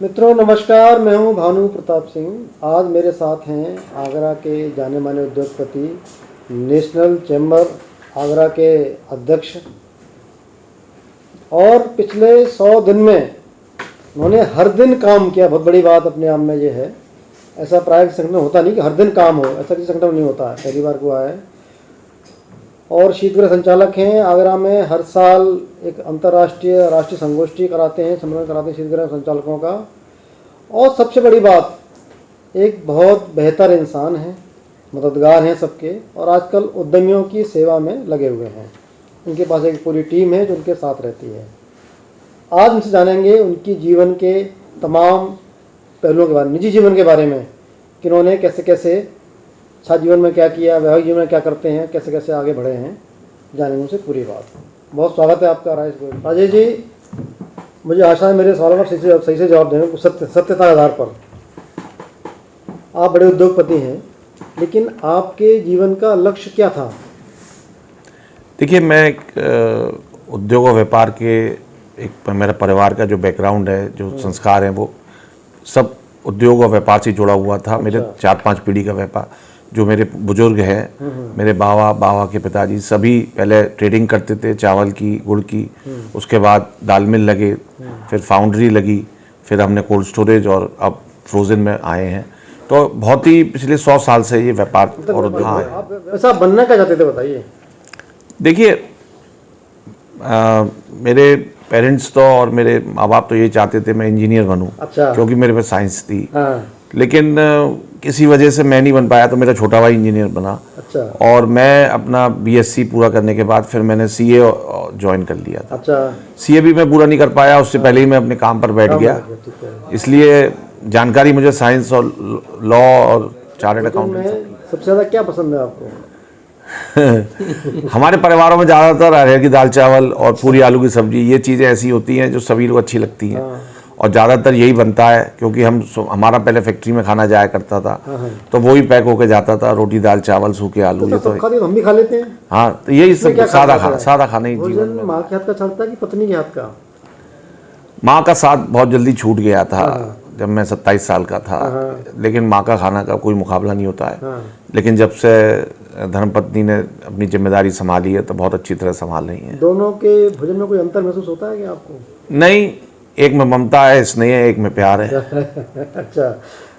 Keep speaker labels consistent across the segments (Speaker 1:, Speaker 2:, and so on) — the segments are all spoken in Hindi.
Speaker 1: मित्रों नमस्कार, मैं हूं भानु प्रताप सिंह। आज मेरे साथ हैं आगरा के जाने माने उद्योगपति, नेशनल चैम्बर आगरा के अध्यक्ष, और पिछले 100 दिन में उन्होंने हर दिन काम किया। बहुत बड़ी बात अपने आप में ये है। ऐसा प्राइवेट संगठन में होता नहीं कि हर दिन काम हो, ऐसा किसी संगठन में नहीं होता है, पहली बार हुआ है। और शीतगृह संचालक हैं आगरा में। हर साल एक अंतर्राष्ट्रीय राष्ट्रीय संगोष्ठी कराते हैं, सम्मेलन कराते हैं शीतगृह संचालकों का। और सबसे बड़ी बात, एक बहुत बेहतर इंसान हैं, मददगार हैं सबके, और आजकल उद्यमियों की सेवा में लगे हुए हैं। उनके पास एक पूरी टीम है जो उनके साथ रहती है। आज उनसे जानेंगे उनकी जीवन के तमाम पहलुओं के बारे में, निजी जीवन के बारे में, कि उन्होंने कैसे कैसे छात्र जीवन में क्या किया, वैवाहिक जीवन में क्या करते हैं, कैसे कैसे आगे बढ़े हैं। जानेंगे उनसे पूरी बात। बहुत स्वागत है आपका राजेश जी। मुझे आशा है मेरे सवालों पर सही से जवाब देंगे, सत्यता के आधार पर। आप बड़े उद्योगपति हैं, लेकिन आपके जीवन का लक्ष्य क्या था?
Speaker 2: देखिए, मैं एक उद्योग और व्यापार के एक मेरा परिवार का जो बैकग्राउंड है, जो संस्कार है, वो सब उद्योग और व्यापार से जुड़ा हुआ था। मेरे 4-5 पीढ़ी का व्यापार, जो मेरे बुजुर्ग हैं, मेरे बाबा के पिताजी सभी पहले ट्रेडिंग करते थे, चावल की, गुड़ की। उसके बाद दाल मिल लगे, फिर फाउंड्री लगी, फिर हमने कोल्ड स्टोरेज और अब फ्रोज़न में आए हैं। तो बहुत ही पिछले 100 साल से ये व्यापार और उद्योग।
Speaker 1: आप ऐसा बनना क्या चाहते थे, बताइए।
Speaker 2: देखिए, मेरे पेरेंट्स तो और मेरे माँ बाप तो ये चाहते थे मैं इंजीनियर बनूं।
Speaker 1: अच्छा।
Speaker 2: क्योंकि मेरे पास साइंस थी।
Speaker 1: हाँ।
Speaker 2: लेकिन किसी वजह से मैं नहीं बन पाया, तो मेरा छोटा भाई इंजीनियर बना।
Speaker 1: अच्छा।
Speaker 2: और मैं अपना बीएससी पूरा करने के बाद फिर मैंने सीए ज्वाइन कर लिया था।
Speaker 1: अच्छा।
Speaker 2: सीए भी मैं पूरा नहीं कर पाया, उससे पहले ही मैं अपने काम पर बैठ गया। इसलिए जानकारी मुझे साइंस और लॉ और चार्टर्ड अकाउंटेंट।
Speaker 1: सबसे ज़्यादा क्या पसंद है आपको?
Speaker 2: हमारे परिवारों में ज़्यादातर अरहर की दाल चावल और पूरी आलू की सब्जी, ये चीज़ें ऐसी होती हैं जो सभी लोग अच्छी लगती हैं। और ज़्यादातर यही बनता है, क्योंकि हमारा पहले फैक्ट्री में खाना जाया करता था। तो वही पैक होके जाता था, रोटी दाल चावल सूखे आलू। ये तो
Speaker 1: हम भी खा लेते हैं।
Speaker 2: हाँ, तो यही सब सादा खाना ही जीवन में।
Speaker 1: माँ के हाथ का छाड़ता है कि पत्नी के हाथ का?
Speaker 2: माँ का साथ बहुत जल्दी छूट गया था जब मैं 27 साल का था। लेकिन माँ का खाना का कोई मुकाबला नहीं होता है। लेकिन जब से धर्मपत्नी ने अपनी जिम्मेदारी संभाली है तो बहुत अच्छी तरह संभाल रही है।
Speaker 1: दोनों के भोजन में कोई अंतर महसूस होता है क्या आपको?
Speaker 2: नहीं, एक में ममता है, स्नेह है, एक में प्यार है।
Speaker 1: अच्छा,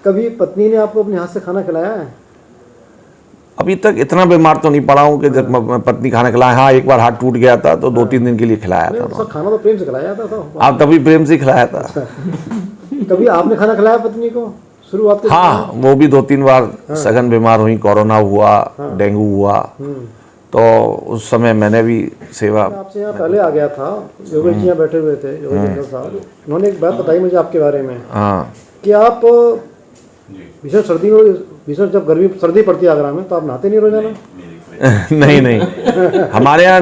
Speaker 1: कभी पत्नी ने आपको अपने हाथ से खाना खिलाया है?
Speaker 2: अभी तक इतना बीमार तो नहीं पड़ा हूँ कि जब पत्नी खाना खिलाए। हाँ, एक बार हाथ टूट गया था तो 2-3 दिन के लिए खिलाया था।
Speaker 1: खाना तो प्रेम से खिलाया था।
Speaker 2: आप तभी प्रेम से खिलाया था।
Speaker 1: कभी आपने खाना खिलाया पत्नी को शुरुआत के?
Speaker 2: हाँ, वो भी 2-3 बार सघन बीमार हुई, कोरोना हुआ, डेंगू हुआ, तो उस समय मैंने भी सेवा।
Speaker 1: आपसे यहाँ पहले आ गया था, योगेश जी यहाँ बैठे हुए थे, योगेश साहब। उन्होंने एक बात बताई मुझे आपके बारे में।
Speaker 2: हाँ। कि
Speaker 1: आप भीषण सर्दी में, भीषण जब गर्मी सर्दी पड़ती है आगरा में, तो आप नहाते नहीं रोजाना?
Speaker 2: नहीं, हमारे यहाँ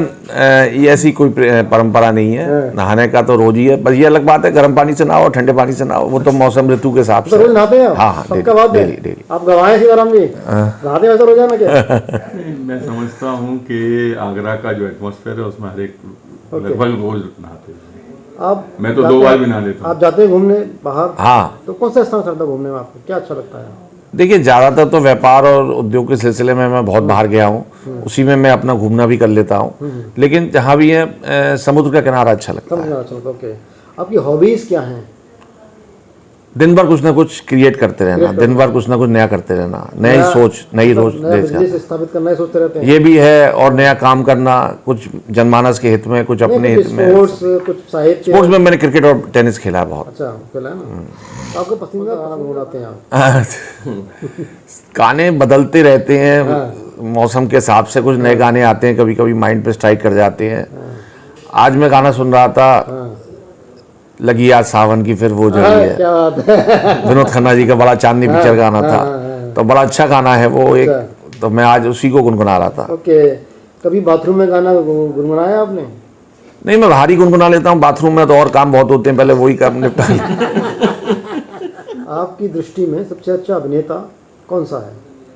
Speaker 2: ये ऐसी कोई परंपरा नहीं है। नहाने का तो रोज ही है। बस ये अलग बात है, गर्म पानी से नहाओ, ठंडे पानी से नहाओ, वो तो मौसम ऋतु के हिसाब से।
Speaker 1: रोज नहाते हैं?
Speaker 2: हाँ,
Speaker 1: डेली। आप गवाए सीताराम जी, नहाते वैसे रोजाना क्या?
Speaker 3: मैं समझता हूँ कि आगरा का जो एटमॉस्फेयर है उसमें हर एक लगभग रोज नहाते हैं।
Speaker 1: आप?
Speaker 3: मैं तो 2 बार भी नहा लेता हूँ।
Speaker 1: आप जाते हैं घूमने बाहर?
Speaker 2: हाँ।
Speaker 1: तो कौन सा स्थान चलता है घूमने में आपको, क्या अच्छा लगता है?
Speaker 2: देखिए, ज़्यादातर तो व्यापार और उद्योग के सिलसिले में मैं बहुत बाहर गया हूँ, उसी में मैं अपना घूमना भी कर लेता हूँ। लेकिन जहाँ भी है समुद्र का किनारा अच्छा लगता है।
Speaker 1: ओके। आपकी हॉबीज क्या हैं?
Speaker 2: दिन भर कुछ ना कुछ क्रिएट करते रहना, दिन भर कुछ ना कुछ नया करते रहना, नई सोच, नई रोज
Speaker 1: स्थापित करना सोचते रहते हैं।
Speaker 2: ये भी है, और नया काम करना, कुछ जनमानस के हित में, कुछ अपने हित में।
Speaker 1: कुछ साहित्य?
Speaker 2: स्पोर्ट्स में मैंने क्रिकेट और टेनिस खेला है बहुत।
Speaker 1: अच्छा, खेला है ना। आपको पसंदीदा गाना गुनगुनाते हैं आप?
Speaker 2: गाने बदलते रहते हैं मौसम के हिसाब से। कुछ नए गाने आते हैं, कभी कभी माइंड पे स्ट्राइक कर जाते हैं। आज मैं गाना सुन रहा था, लगी आज सावन की फिर वो जली है।
Speaker 1: क्या बात है।
Speaker 2: विनोद खन्ना जी का बड़ा चांदनी पिक्चर गाना था, तो बड़ा अच्छा गाना है वो एक। तो मैं आज उसी को गुनगुना रहा था।
Speaker 1: ओके। कभी बाथरूम में गाना गुनगुनाया आपने?
Speaker 2: नहीं, मैं बाहर ही गुनगुना लेता हूँ। बाथरूम में तो और काम बहुत होते हैं, पहले वही काम निपटा।
Speaker 1: आपकी दृष्टि में सबसे अच्छा अभिनेता कौन सा है?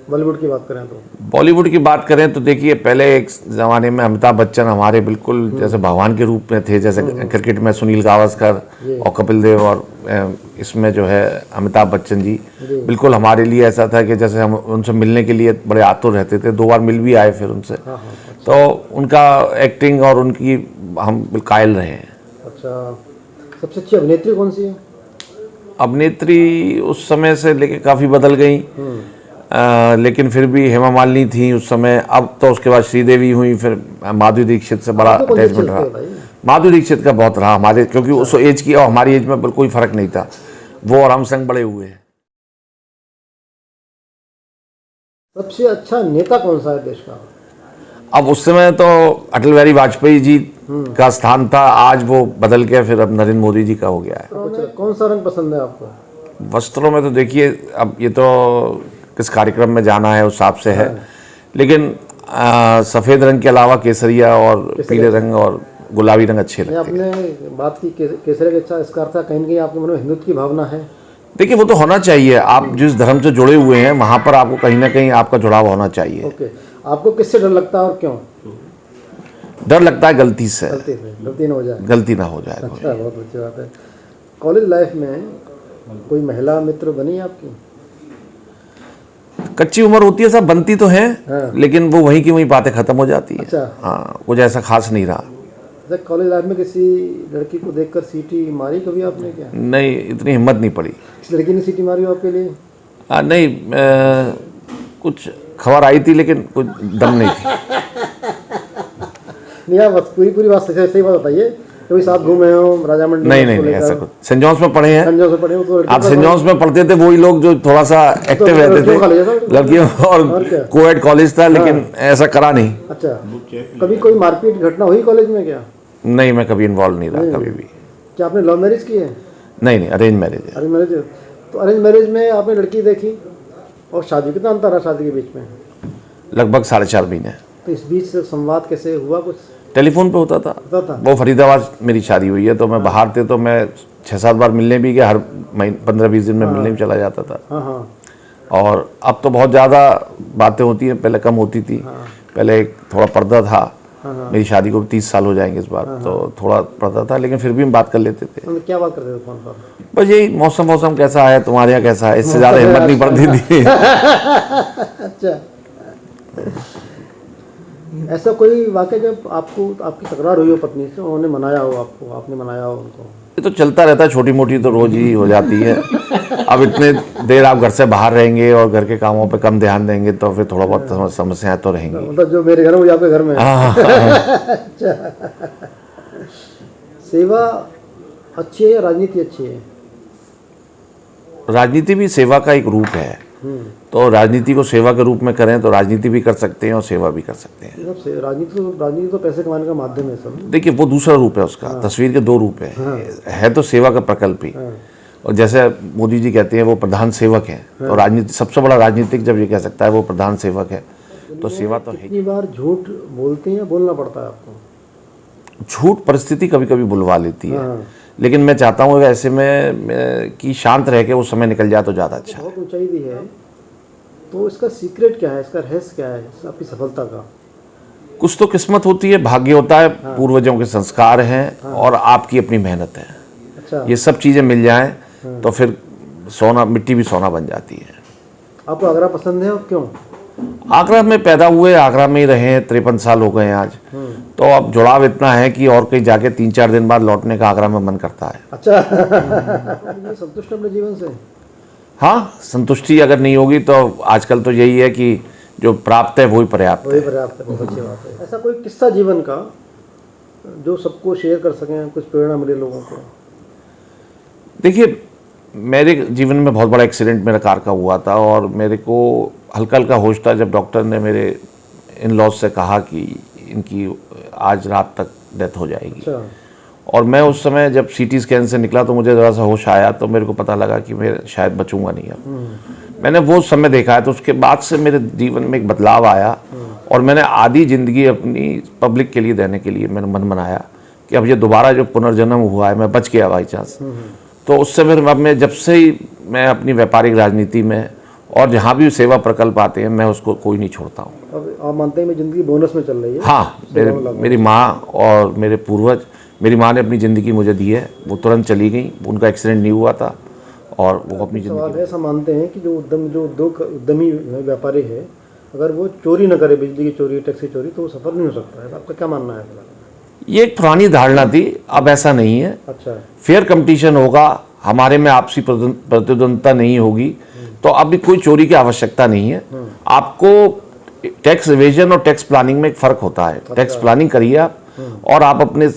Speaker 1: बॉलीवुड की बात करें तो?
Speaker 2: बॉलीवुड की बात करें तो देखिए, पहले एक ज़माने में अमिताभ बच्चन हमारे बिल्कुल जैसे भगवान के रूप में थे। जैसे क्रिकेट में सुनील गावस्कर और कपिल देव, और इसमें जो है अमिताभ बच्चन जी, बिल्कुल हमारे लिए ऐसा था कि जैसे हम उनसे मिलने के लिए बड़े आतुर रहते थे। 2 बार मिल भी आए फिर उनसे। तो उनका एक्टिंग और उनकी हम कायल रहे हैं।
Speaker 1: अच्छा, सबसे अच्छी अभिनेत्री कौन सी है?
Speaker 2: अभिनेत्री उस समय से लेके काफ़ी बदल गई, लेकिन फिर भी हेमा मालिनी थी उस समय। अब तो उसके बाद श्रीदेवी हुई, फिर माधुरी दीक्षित से बड़ा अटैचमेंट रहा। माधुरी दीक्षित का बहुत रहा हमारे, क्योंकि उस एज की और हमारी एज में कोई फर्क नहीं था। वो और हम संग बड़े हुए हैं।
Speaker 1: सबसे अच्छा नेता कौन सा है देश का?
Speaker 2: अब उस समय तो अटल बिहारी वाजपेयी जी का स्थान था, आज वो बदल के फिर अब नरेंद्र मोदी जी का हो गया है।
Speaker 1: कौन सा रंग पसंद है आपको?
Speaker 2: वस्त्रों में तो देखिए, अब ये तो किस कार्यक्रम में जाना है उस हिसाब से है, लेकिन सफ़ेद रंग के अलावा केसरिया और पीले रंग और गुलाबी रंग अच्छे लगते हैं।
Speaker 1: आपने बात की केसरिया की, अच्छा, इसका अर्थ कहीं न कहीं आपके मन में हिंदुत्व की भावना है?
Speaker 2: देखिए, वो तो होना चाहिए। आप जिस धर्म से जुड़े हुए हैं वहाँ पर आपको कहीं ना कहीं आपका जुड़ाव होना चाहिए।
Speaker 1: ओके, आपको किससे डर लगता है और क्यों?
Speaker 2: डर लगता है गलती से,
Speaker 1: गलती ना हो जाए।
Speaker 2: गलती ना हो जाए।
Speaker 1: अच्छा, बहुत अच्छी बात है। कॉलेज लाइफ में कोई महिला मित्र बनी आपकी?
Speaker 2: कच्ची उम्र होती है, सब बनती तो है,
Speaker 1: हाँ।
Speaker 2: लेकिन वो वहीं की वहीं बातें खत्म हो जाती है।
Speaker 1: अच्छा।
Speaker 2: हाँ, कुछ ऐसा खास नहीं रहा।
Speaker 1: अच्छा, कॉलेज लाइफ में किसी लड़की को देखकर सीटी मारी कभी आपने क्या?
Speaker 2: नहीं, इतनी हिम्मत नहीं पड़ी।
Speaker 1: किसी लड़की ने सीटी मारी हो आपके लिए?
Speaker 2: नहीं, कुछ खबर आई थी लेकिन कुछ दम नहीं थी।
Speaker 1: नहीं, आप बस पूरी बात सही बात बताइए। कभी साथ घूमे हो राजा मंडी?
Speaker 2: नहीं, ऐसा कुछ। सेंट जॉन्स में पढ़े हैं।
Speaker 1: सेंट जॉन्स में पढ़े हो तो
Speaker 2: आप सेंट जॉन्स में पढ़ते थे, वही लोग जो थोड़ा सा एक्टिव रहते थे, लड़कियों, और कोएड कॉलेज था, लेकिन ऐसा करा नहीं।
Speaker 1: अच्छा, कभी कोई मारपीट घटना हुई कॉलेज में क्या?
Speaker 2: नहीं, मैं कभी इन्वॉल्व नहीं रहा, कभी भी।
Speaker 1: क्या आपने लव मैरिज की है?
Speaker 2: नहीं, अरेंज मैरिज है।
Speaker 1: Arrange marriage? तो अरेंज मैरिज में आपने लड़की देखी और शादी, कितना अंतर है शादी के बीच में?
Speaker 2: लगभग 4.5 महीने।
Speaker 1: तो इस बीच संवाद कैसे हुआ? कुछ
Speaker 2: टेलीफोन पे होता था। वो फरीदाबाद मेरी शादी हुई है, तो मैं बाहर थे, तो मैं 6-7 बार मिलने भी गया, हर 15-20 दिन में मिलने भी चला जाता था।
Speaker 1: हाँ।
Speaker 2: और अब तो बहुत ज़्यादा बातें होती हैं, पहले कम होती थी। पहले एक थोड़ा पर्दा था। मेरी शादी को 30 साल हो जाएंगे इस बार, तो थोड़ा पर्दा था, लेकिन फिर भी हम बात कर लेते थे।
Speaker 1: तो क्या बात करते थे फोन पर?
Speaker 2: बस यही, मौसम कैसा है, तुम्हारे यहाँ कैसा है, इससे ज़्यादा हिम्मत नहीं पड़ती थी।
Speaker 1: अच्छा, ऐसा कोई वाकया जब आपकी तकरार हुई हो पत्नी से, उन्होंने मनाया हो आपको, आपने मनाया हो उनको?
Speaker 2: ये तो चलता रहता है, छोटी मोटी तो रोज ही हो जाती है। अब इतने देर आप घर से बाहर रहेंगे और घर के कामों पे कम ध्यान देंगे, तो फिर थोड़ा बहुत समस्याएं तो रहेंगी।
Speaker 1: मतलब जो मेरे घर में, आपके घर में? अच्छा, सेवा अच्छी है या राजनीति अच्छी है?
Speaker 2: राजनीति भी सेवा का एक रूप है। तो राजनीति को सेवा के रूप में करें तो राजनीति भी कर सकते हैं और सेवा भी कर सकते हैं।
Speaker 1: राजनीति तो पैसे कमाने का माध्यम है सब।
Speaker 2: देखिए, वो दूसरा रूप है उसका। तस्वीर के 2 रूप है तो सेवा का प्रकल्प ही। और जैसे मोदी जी कहते हैं वो प्रधान सेवक हैं, तो राजनीति, सबसे बड़ा राजनीतिक जब ये कह सकता है वो प्रधान सेवक है, तो सेवा तो है।
Speaker 1: कितनी बार झूठ बोलते हैं, बोलना पड़ता है आपको?
Speaker 2: झूठ परिस्थिति कभी कभी बुलवा लेती है, लेकिन मैं चाहता हूँ ऐसे में कि शांत रह के वो समय निकल जाए तो ज़्यादा अच्छा है।
Speaker 1: बहुत ऊंचाई दी है, तो इसका सीक्रेट क्या है, इसका रहस्य क्या है आपकी सफलता का?
Speaker 2: कुछ तो किस्मत होती है, भाग्य होता है, पूर्वजों के संस्कार हैं, और आपकी अपनी मेहनत है।
Speaker 1: अच्छा,
Speaker 2: ये सब चीज़ें मिल जाएं तो फिर सोना, मिट्टी भी सोना बन जाती है।
Speaker 1: आपको आगरा पसंद है और क्यों?
Speaker 2: आगरा में पैदा हुए, आगरा में ही रहे हैं, 53 साल हो गए हैं आज। तो अब जुड़ाव इतना है कि और कहीं जाके 3-4 दिन बाद लौटने का आगरा में मन करता है।
Speaker 1: अच्छा, ये संतुष्ट अपने जीवन से?
Speaker 2: हाँ, संतुष्टि अगर नहीं होगी तो आजकल तो यही है कि जो प्राप्त है वही पर्याप्त है।
Speaker 1: बहुत अच्छी बात है। ऐसा कोई किस्सा जीवन का जो सबको शेयर कर सकें, कुछ प्रेरणा मिले लोगों को?
Speaker 2: देखिए, मेरे जीवन में बहुत बड़ा एक्सीडेंट मेरा कार का हुआ था, और मेरे को हल्का हल्का होश था जब डॉक्टर ने मेरे इन लॉज से कहा कि इनकी आज रात तक डेथ हो जाएगी।
Speaker 1: अच्छा।
Speaker 2: और मैं उस समय जब सीटी स्कैन से निकला तो मुझे ज़रा सा होश आया, तो मेरे को पता लगा कि मैं शायद बचूंगा नहीं अब। मैंने वो समय देखा है, तो उसके बाद से मेरे जीवन में एक बदलाव आया, और मैंने आधी ज़िंदगी अपनी पब्लिक के लिए देने के लिए मैंने मन बनाया कि अब ये दोबारा जो पुनर्जन्म हुआ है, मैं बच गया बाई चांस। तो उससे फिर अब मैं, जब से ही मैं अपनी व्यापारिक राजनीति में और जहाँ भी सेवा प्रकल्प आते हैं मैं उसको कोई नहीं छोड़ता हूँ।
Speaker 1: अब आप मानते हैं मेरी ज़िंदगी बोनस में चल रही है?
Speaker 2: हाँ, मेरी माँ और मेरे पूर्वज, मेरी माँ ने अपनी ज़िंदगी मुझे दी है, वो तुरंत चली गई, उनका एक्सीडेंट नहीं हुआ था और वो अपनी
Speaker 1: सवाल
Speaker 2: ज़िंदगी।
Speaker 1: है, ऐसा मानते हैं कि जो उद्यमी व्यापारी है, अगर वो चोरी न करे, बिजली की चोरी, टैक्स की चोरी, तो वो सफल नहीं हो सकता है। आपका क्या मानना है?
Speaker 2: ये एक पुरानी धारणा थी, अब ऐसा नहीं है।
Speaker 1: अच्छा,
Speaker 2: फेयर कंपटीशन होगा, हमारे में आपसी प्रतिद्वंदता नहीं होगी, तो अभी कोई चोरी की आवश्यकता नहीं है। आपको टैक्स इवेजन और टैक्स प्लानिंग में एक फ़र्क होता है। टैक्स प्लानिंग करिए आप और आप अपने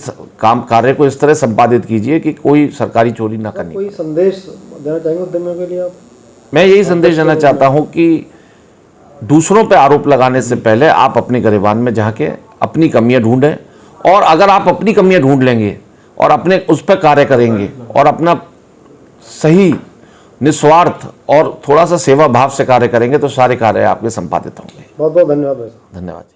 Speaker 2: कार्य को इस तरह संपादित कीजिए कि कोई सरकारी चोरी ना करनी।
Speaker 1: कोई संदेश देना चाहेंगे उद्यमियों के लिए आप?
Speaker 2: मैं यही संदेश देना चाहता हूँ कि दूसरों पे आरोप लगाने से पहले आप अपने गिरेबान में जाके अपनी कमियां ढूंढें, और अगर आप अपनी कमियां ढूंढ लेंगे और अपने उस पर कार्य करेंगे और अपना सही निस्वार्थ और थोड़ा सा सेवा भाव से कार्य करेंगे तो सारे कार्य आपके संपादित होंगे।
Speaker 1: बहुत बहुत धन्यवाद भाई साहब।
Speaker 2: धन्यवाद।